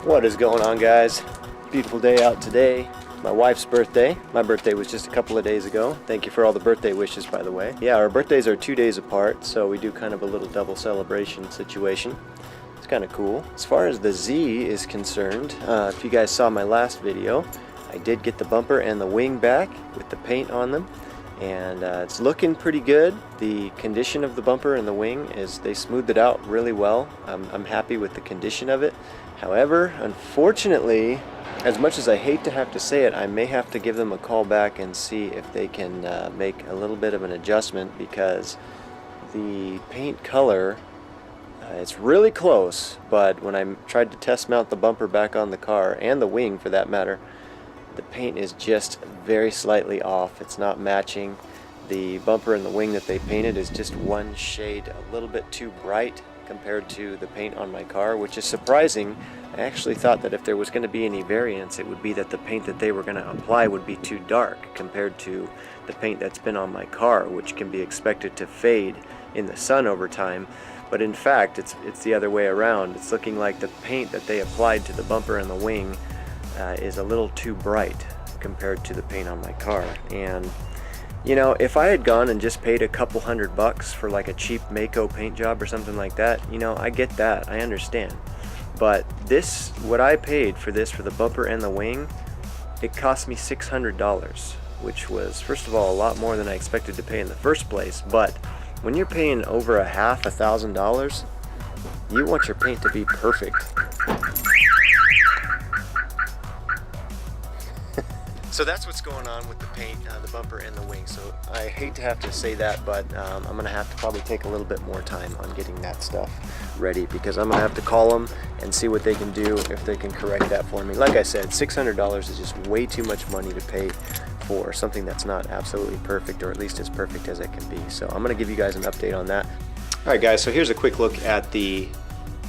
What is going on, guys? Beautiful day out today. My wife's birthday. My birthday was just a couple of days ago. Thank you for all the birthday wishes, by the way. Yeah, our birthdays are 2 days apart, so we do kind of a little double celebration situation. It's kind of cool. As far as the Z is concerned, if you guys saw my last video, I did get the bumper and the wing back with the paint on them, and it's looking pretty good. The condition of the bumper and the wing is they smoothed it out really well. I'm happy with the condition of it. However, unfortunately, as much as I hate to have to say it, I may have to give them a call back and see if they can make a little bit of an adjustment, because the paint color, it's really close, but when I tried to test mount the bumper back on the car, and the wing for that matter, the paint is just very slightly off. It's not matching. The bumper and the wing that they painted is just one shade a little bit too bright compared to the paint on my car, which is surprising. I actually thought that if there was going to be any variance, it would be that the paint that they were going to apply would be too dark compared to the paint that's been on my car, which can be expected to fade in the sun over time. But in fact, it's the other way around. It's looking like the paint that they applied to the bumper and the wing is a little too bright compared to the paint on my car. And you know, if I had gone and just paid a couple $100 for like a cheap Mako paint job or something like that, you know, I get that, I understand. But this, what I paid for this, for the bumper and the wing, it cost me $600, which was, first of all, a lot more than I expected to pay in the first place. But when you're paying over $1,000, you want your paint to be perfect. So that's what's going on with the paint, the bumper and the wing. So I hate to have to say that, but I'm gonna have to probably take a little bit more time on getting that stuff ready, because I'm gonna have to call them and see what they can do, if they can correct that for me. Like I said, $600 is just way too much money to pay for something that's not absolutely perfect, or at least as perfect as it can be. So I'm gonna give you guys an update on that. All right, guys, so here's a quick look at the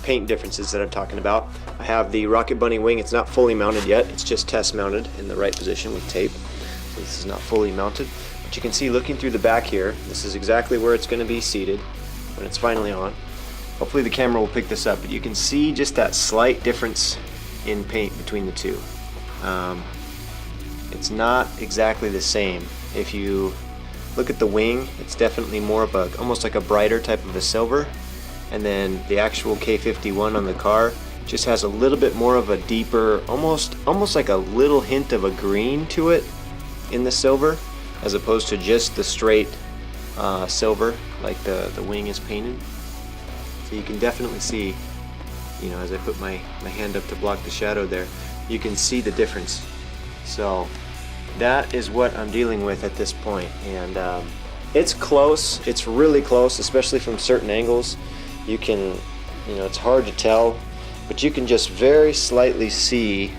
paint differences that I'm talking about. I have the Rocket Bunny wing. It's not fully mounted yet. It's just test mounted in the right position with tape. So this is not fully mounted. But you can see, looking through the back here, this is exactly where it's going to be seated when it's finally on. Hopefully the camera will pick this up, but you can see just that slight difference in paint between the two. It's not exactly the same. If you look at the wing, it's definitely more of a, almost like a brighter type of a silver. And then the actual K51 on the car just has a little bit more of a deeper, almost like a little hint of a green to it in the silver, as opposed to just the straight silver like the wing is painted. So you can definitely see, you know, as I put my hand up to block the shadow there, you can see the difference. So that is what I'm dealing with at this point. And it's close, it's really close, especially from certain angles. You can, you know, it's hard to tell, but you can just very slightly see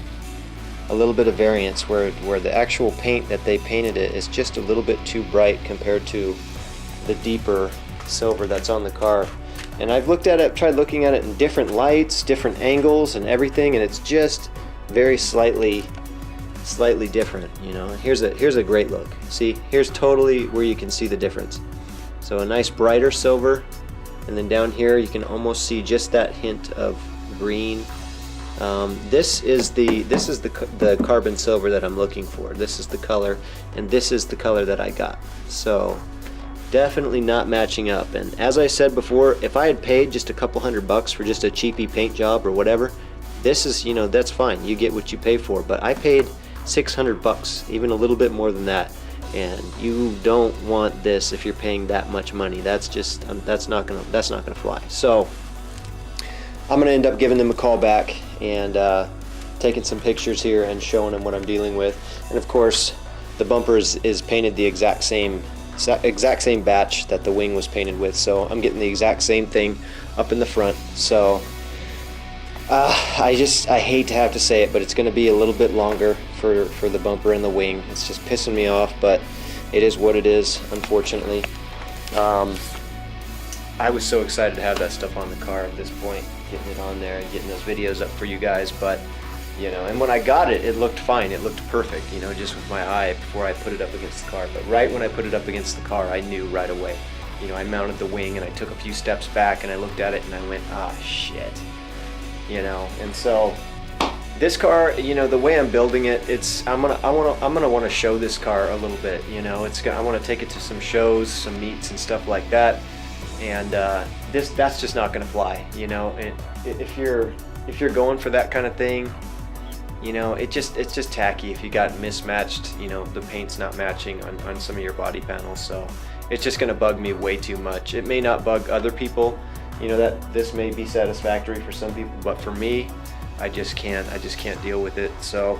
a little bit of variance where the actual paint that they painted it is just a little bit too bright compared to the deeper silver that's on the car. And I've looked at it, tried looking at it in different lights, different angles and everything, and it's just very slightly different, you know. Here's a great look. See, here's totally where you can see the difference. So a nice brighter silver, and then down here you can almost see just that hint of green. This is the carbon silver that I'm looking for. This is the color, and this is the color that I got. So definitely not matching up. And as I said before, if I had paid just a couple $100 for just a cheapy paint job or whatever, this is, you know, that's fine. You get what you pay for. But I paid $600, even a little bit more than that. And you don't want this if you're paying that much money. That's just that's not gonna fly. So I'm gonna end up giving them a call back and taking some pictures here and showing them what I'm dealing with. And of course, the bumper is painted the exact same batch that the wing was painted with. So I'm getting the exact same thing up in the front. So I hate to have to say it, but it's going to be a little bit longer for the bumper and the wing. It's just pissing me off, but it is what it is, unfortunately. I was so excited to have that stuff on the car at this point, getting it on there and getting those videos up for you guys, but you know, and when I got it, it looked fine, it looked perfect, you know, just with my eye before I put it up against the car. But right when I put it up against the car, I knew right away. You know, I mounted the wing and I took a few steps back and I looked at it and I went, ah, shit. You know, and so This car, you know, the way I'm building it, I'm gonna want to show this car a little bit. You know, I want to take it to some shows, some meets and stuff like that. And that's just not gonna fly. You know, if you're going for that kind of thing, you know, it's just tacky if you got mismatched. You know, the paint's not matching on some of your body panels, so it's just gonna bug me way too much. It may not bug other people. You know, that this may be satisfactory for some people, but for me, I just can't deal with it. So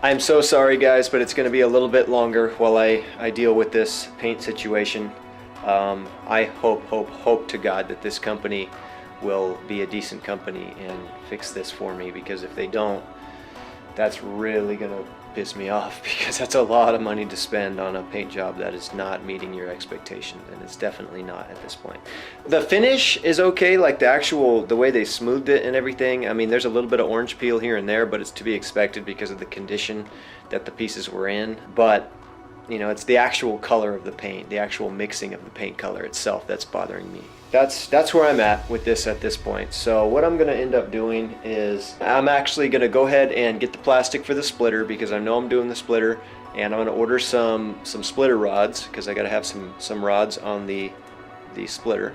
I'm so sorry guys, but it's gonna be a little bit longer while I deal with this paint situation. I hope to God that this company will be a decent company and fix this for me, because if they don't, that's really gonna piss me off, because that's a lot of money to spend on a paint job that is not meeting your expectations, and it's definitely not at this point. The finish is okay, like the way they smoothed it and everything. I mean, there's a little bit of orange peel here and there, but it's to be expected because of the condition that the pieces were in. But you know, it's the actual color of the paint, the actual mixing of the paint color itself that's bothering me. That's where I'm at with this at this point. So what I'm gonna end up doing is I'm actually gonna go ahead and get the plastic for the splitter, because I know I'm doing the splitter, and I'm gonna order some splitter rods, because I gotta have some rods on the splitter,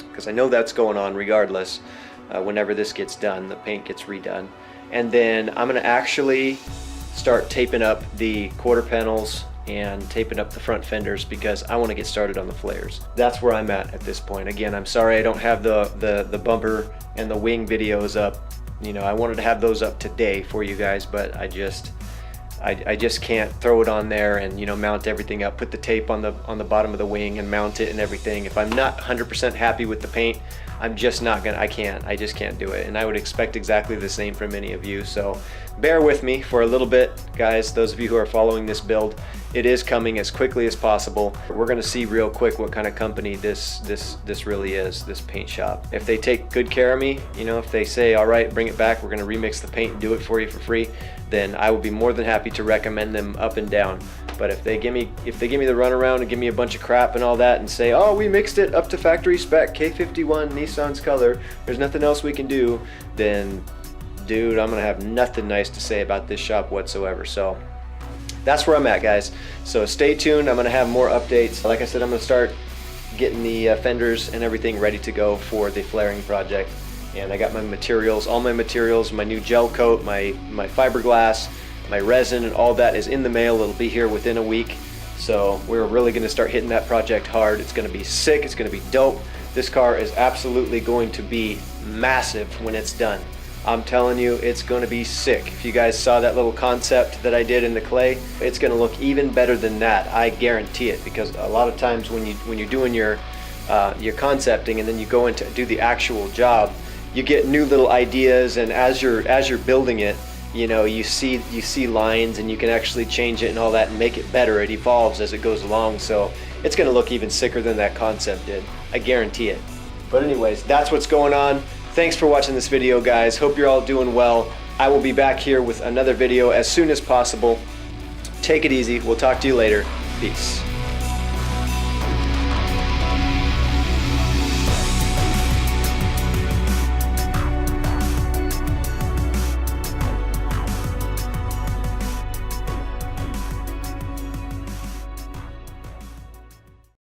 because I know that's going on regardless. Whenever this gets done, the paint gets redone. And then I'm gonna actually start taping up the quarter panels and taping up the front fenders, because I want to get started on the flares. That's where I'm at this point. Again, I'm sorry I don't have the bumper and the wing videos up. You know, I wanted to have those up today for you guys, but I just can't throw it on there and, you know, mount everything up, put the tape on the bottom of the wing and mount it and everything. If I'm not 100% happy with the paint, I'm just not gonna, I just can't do it. And I would expect exactly the same from any of you. So bear with me for a little bit, guys. Those of you who are following this build, it is coming as quickly as possible. We're gonna see real quick what kind of company this really is, this paint shop. If they take good care of me, you know, if they say, all right, bring it back, we're gonna remix the paint and do it for you for free, then I will be more than happy to recommend them up and down. But if they give me the runaround and give me a bunch of crap and all that and say, oh, we mixed it up to factory spec K51 Nissan's color, there's nothing else we can do, then dude, I'm gonna have nothing nice to say about this shop whatsoever. So that's where I'm at, guys. So stay tuned. I'm gonna have more updates. Like I said, I'm gonna start getting the fenders and everything ready to go for the flaring project. And I got my materials, all my materials, my new gel coat, my fiberglass, my resin, and all that is in the mail. It'll be here within a week. So we're really gonna start hitting that project hard. It's gonna be sick, it's gonna be dope. This car is absolutely going to be massive when it's done. I'm telling you, it's going to be sick. If you guys saw that little concept that I did in the clay, it's going to look even better than that. I guarantee it, because a lot of times when you're doing your concepting and then you go into do the actual job, you get new little ideas, and as you're building it, you know, you see lines and you can actually change it and all that and make it better. It evolves as it goes along, so it's going to look even sicker than that concept did. I guarantee it. But anyways, that's what's going on. Thanks for watching this video, guys. Hope you're all doing well. I will be back here with another video as soon as possible. Take it easy. We'll talk to you later. Peace.